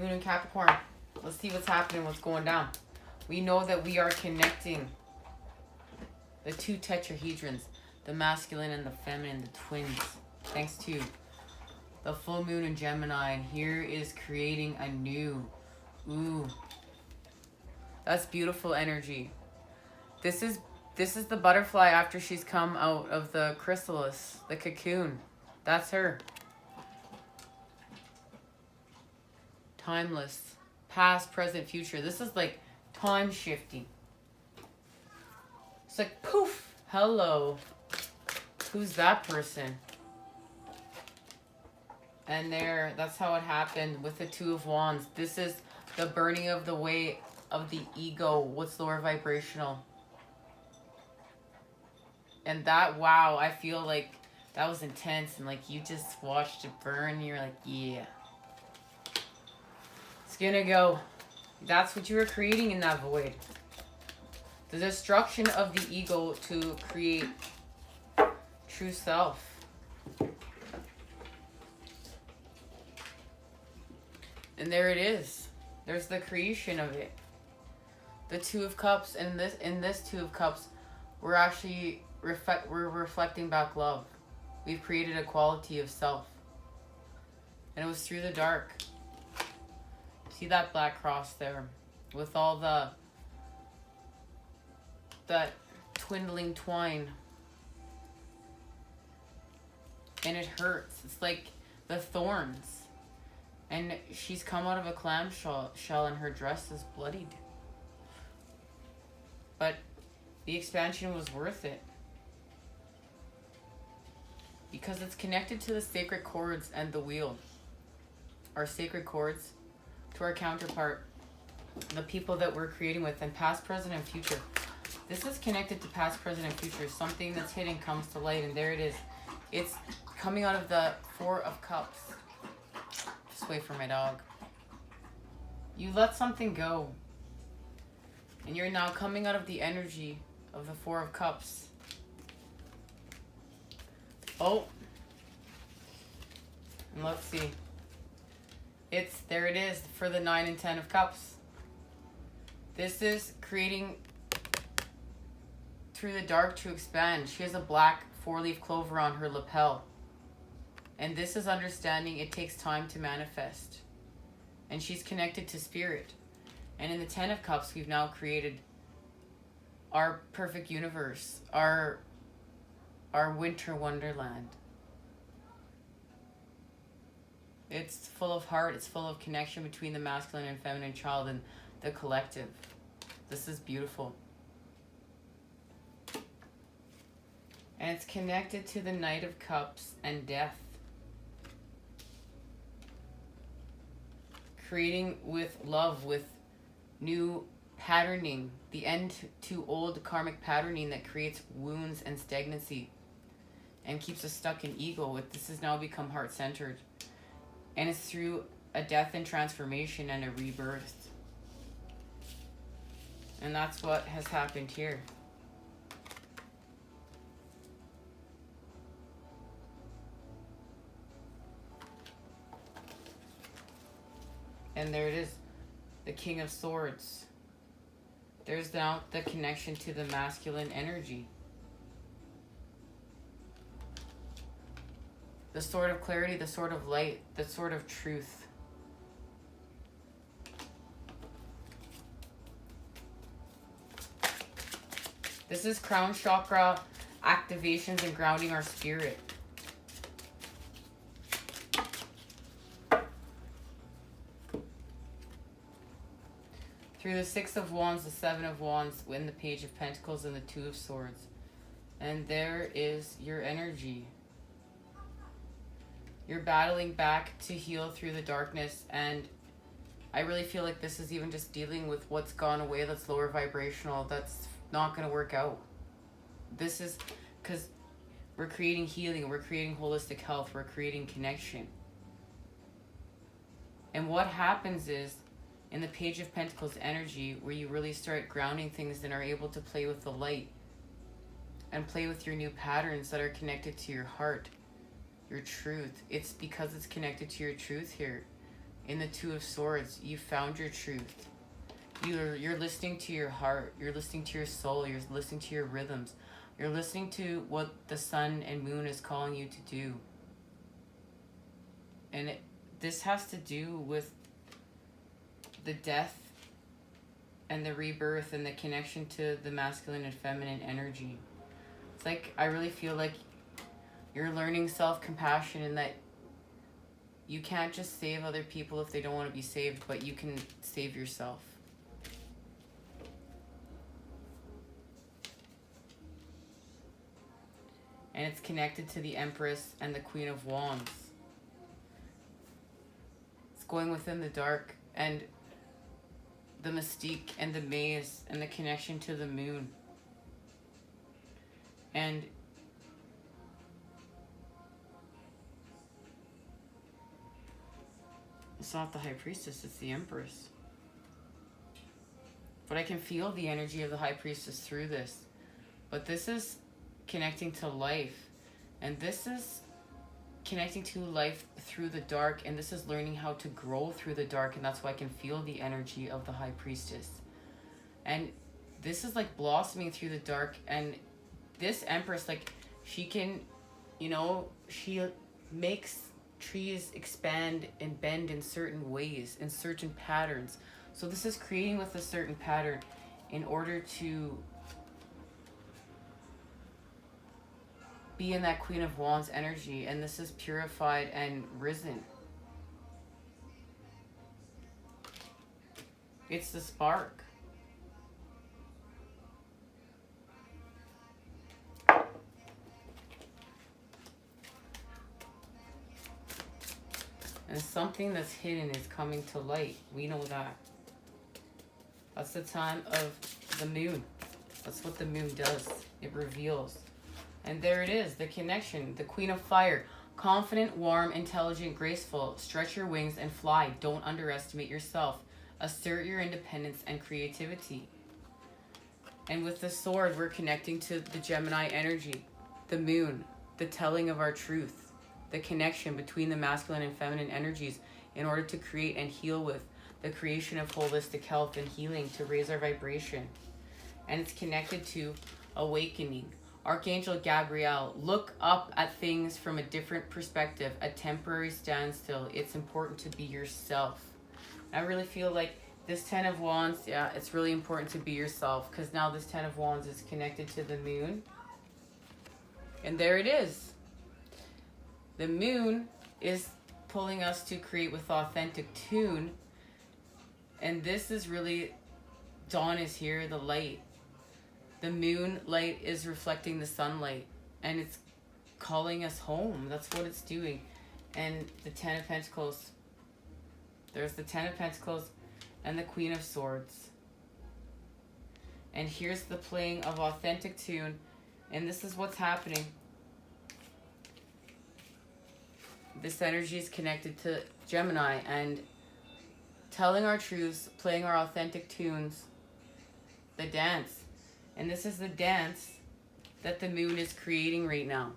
Moon and Capricorn. Let's see what's happening, what's going down. We know that we are connecting the two tetrahedrons, the masculine and the feminine, the twins, thanks to the full moon in Gemini. And here is creating a new, ooh, that's beautiful energy. This is the butterfly after she's come out of the chrysalis, the cocoon. That's her. Timeless. Past, present, future. This is like time shifting. It's like poof. Hello. Who's that person? And there, that's how it happened with the Two of Wands. This is the burning of the weight of the ego. What's lower vibrational? And that, wow, I feel like that was intense. And like you just watched it burn. You're like, yeah. It's gonna go. That's what you were creating in that void. The destruction of the ego to create true self. And there it is. There's the creation of it. The Two of Cups, and in this Two of Cups, we're actually we're reflecting back love. We've created a quality of self. And it was through the dark. See that black cross there with all that twindling twine. And it hurts. It's like the thorns. And she's come out of a clamshell and her dress is bloodied. But the expansion was worth it. Because it's connected to the sacred chords and the wheel. Our sacred chords to our counterpart. The people that we're creating with, and past, present, and future. This is connected to past, present, and future. Something that's hidden comes to light, and there it is. It's coming out of the Four of Cups. Just wait for my dog. You let something go. And you're now coming out of the energy of the Four of Cups. Oh. And let's see. There it is for the 9 and 10 of Cups. This is creating through the dark to expand. She has a black 4-leaf clover on her lapel. And this is understanding it takes time to manifest. And she's connected to spirit. And in the 10 of Cups, we've now created our perfect universe, our winter wonderland. It's full of heart. It's full of connection between the masculine and feminine child and the collective. This is beautiful. And it's connected to the Knight of Cups and death. Creating with love, with new patterning. The end to old karmic patterning that creates wounds and stagnancy. And keeps us stuck in ego. This has now become heart-centered. And it's through a death and transformation and a rebirth. And that's what has happened here. And there it is. The King of Swords. There's now the connection to the masculine energy. The sword of clarity, the sword of light, the sword of truth. This is crown chakra activations and grounding our spirit. Through the 6 of Wands, the 7 of Wands, win the Page of Pentacles and the 2 of Swords. And there is your energy. You're battling back to heal through the darkness, and I really feel like this is even just dealing with what's gone away that's lower vibrational, that's not going to work out. This is because we're creating healing, we're creating holistic health, we're creating connection. And what happens is, in the Page of Pentacles energy, where you really start grounding things and are able to play with the light and play with your new patterns that are connected to your heart, your truth. It's because it's connected to your truth here In the Two of Swords, you found your truth. You're listening to your heart. You're listening to your soul. You're listening to your rhythms. You're listening to what the sun and moon is calling you to do. And this has to do with the death and the rebirth and the connection to the masculine and feminine energy. It's like, I really feel like you're learning self-compassion, and that you can't just save other people if they don't want to be saved, but you can save yourself. And it's connected to the Empress and the Queen of Wands. It's going within the dark, and the mystique and the maze and the connection to the moon. And it's not the High Priestess, it's the Empress. But I can feel the energy of the High Priestess through this. But this is connecting to life. And this is connecting to life through the dark. And this is learning how to grow through the dark. And that's why I can feel the energy of the High Priestess. And this is like blossoming through the dark. And this Empress, like, she can, you know, she makes trees expand and bend in certain ways, in certain patterns. So this is creating with a certain pattern in order to be in that Queen of Wands energy. And this is purified and risen. It's the spark. And something that's hidden is coming to light. We know that. That's the time of the moon. That's what the moon does. It reveals. And there it is, the connection. The Queen of Fire. Confident, warm, intelligent, graceful. Stretch your wings and fly. Don't underestimate yourself. Assert your independence and creativity. And with the sword, we're connecting to the Gemini energy. The moon. The telling of our truth. The connection between the masculine and feminine energies in order to create and heal with. The creation of holistic health and healing to raise our vibration. And it's connected to awakening. Archangel Gabriel, look up at things from a different perspective. A temporary standstill. It's important to be yourself. I really feel like this 10 of Wands, yeah, it's really important to be yourself, because now this 10 of Wands is connected to the moon. And there it is. The moon is pulling us to create with authentic tune. And this is really, dawn is here, the light. The moon light is reflecting the sunlight. And it's calling us home. That's what it's doing. And the 10 of Pentacles. There's the 10 of Pentacles and the Queen of Swords. And here's the playing of authentic tune. And this is what's happening. This energy is connected to Gemini and telling our truths, playing our authentic tunes, the dance. And this is the dance that the moon is creating right now.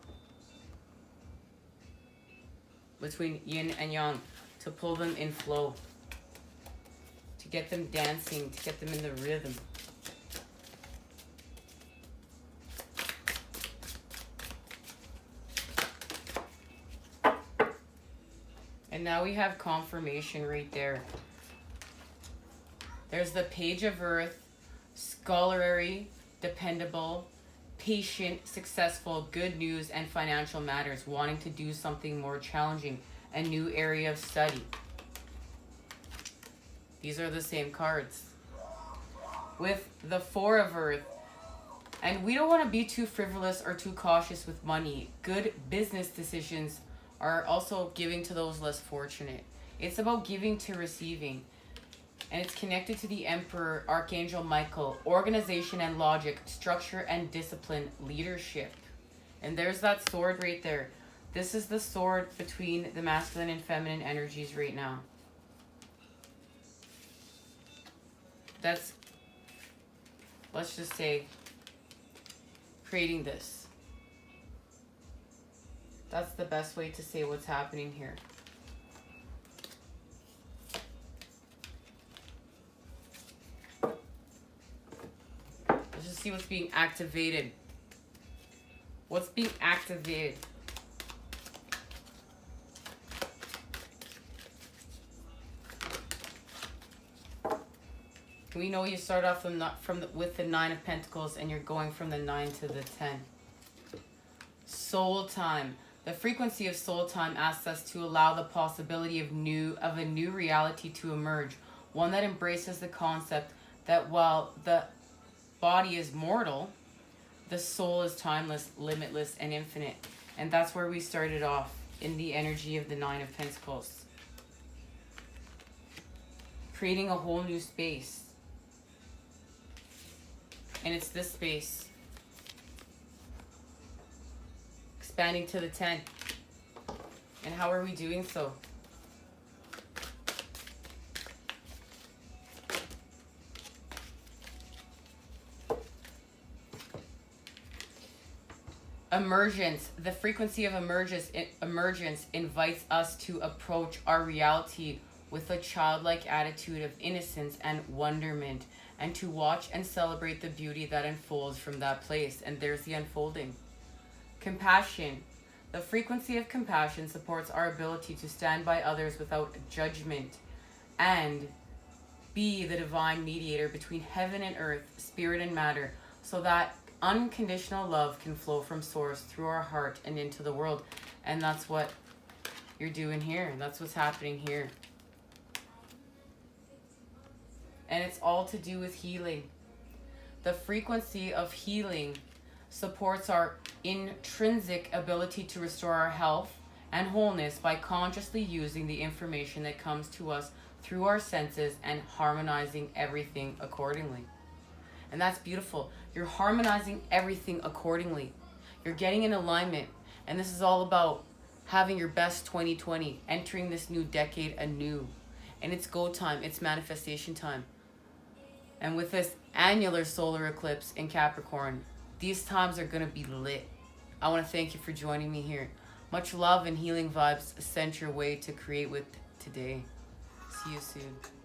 Between yin and yang, to pull them in flow. To get them dancing, to get them in the rhythm. And now we have confirmation right there. There's the Page of Earth, scholarly, dependable, patient, successful, good news, and financial matters, wanting to do something more challenging, a new area of study. These are the same cards. With the Four of Earth, and we don't want to be too frivolous or too cautious with money. Good business decisions are also giving to those less fortunate. It's about giving to receiving. And it's connected to the Emperor, Archangel Michael, organization and logic, structure and discipline, leadership. And there's that sword right there. This is the sword between the masculine and feminine energies right now. That's, let's just say, creating this. That's the best way to say what's happening here. Let's see what's being activated. What's being activated? We know you start off with the 9 of Pentacles and you're going from the 9 to the 10. Soul time. The frequency of soul time asks us to allow the possibility of a new reality to emerge. One that embraces the concept that while the body is mortal, the soul is timeless, limitless, and infinite. And that's where we started off, in the energy of the 9 of Pentacles. Creating a whole new space. And it's this space. Expanding to the 10. And how are we doing so? Emergence. The frequency of emergence invites us to approach our reality with a childlike attitude of innocence and wonderment, and to watch and celebrate the beauty that unfolds from that place. And there's the unfolding. Compassion. The frequency of compassion supports our ability to stand by others without judgment and be the divine mediator between heaven and earth, spirit and matter, so that unconditional love can flow from source through our heart and into the world. And that's what you're doing here. That's what's happening here. And it's all to do with healing. The frequency of healing supports our intrinsic ability to restore our health and wholeness by consciously using the information that comes to us through our senses and harmonizing everything accordingly. And that's beautiful. You're harmonizing everything accordingly. You're getting in alignment. And this is all about having your best 2020, entering this new decade anew. And it's go time. It's manifestation time. And with this annular solar eclipse in Capricorn, these times are going to be lit. I want to thank you for joining me here. Much love and healing vibes sent your way to create with today. See you soon.